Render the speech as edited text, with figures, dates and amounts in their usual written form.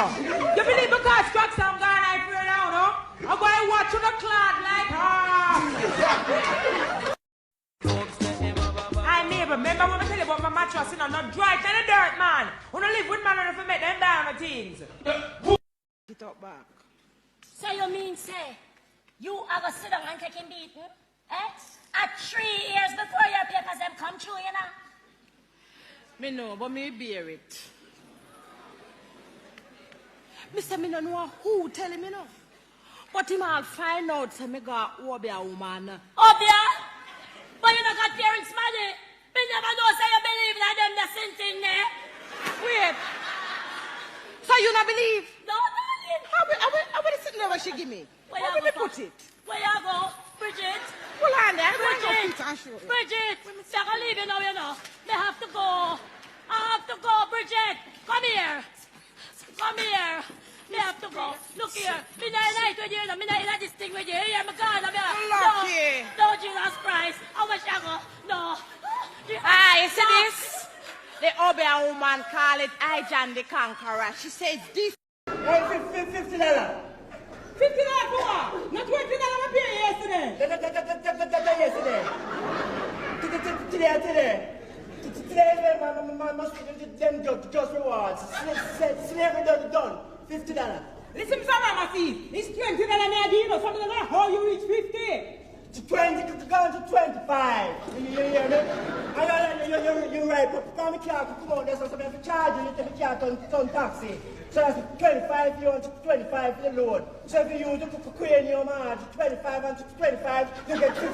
no. You believe because trucks I'm gone, I pray now, no? I'm going to watch on the cloud like, Hi, neighbor, remember when I tell you about my mattress, you know, not dry in the dirt, man. When I live with man, I don't make them die on the teens. Get up back. So you mean, say, you have a sit down and take him beating? Eh? At 3 years before your papers them come true, you know? Me know, but me bear it. Me say me no know who tell him, you know. But him all find out, say me got Obia woman. Obia? But you don't got parents money. Me never know, say you believe that them the sin thing there. Wait. So you not believe? No, darling. How will sitting there what she give me? Where How will me put it? Where you go? Bridget. Hold on there. Bridget. Bridget. I can leave you now, you know. They have to go. I have to go, Bridget. Come here. Come here. They have to go. Look here. Me not night with you. Me not in this thing with you. Here, my God. Lucky. No, Jesus Christ. How much I go? No. Ah, you see this? The Obia woman call it I John the Conqueror. She says this. Hey, $50. $50 for what? Not $20 I paid yesterday. Yesterday. Today, my must them just rewards. Slavery done. $50. Listen, Mama, see, it's $20 I give us. Something like how you reach 50. To 20, gone to 25. You hear me? You're right. Come on, there's something to charge you. You take a car turn taxi. So that's 25, you want 25 for the load. So if you use the crane your man, 25 and 25, you get 50.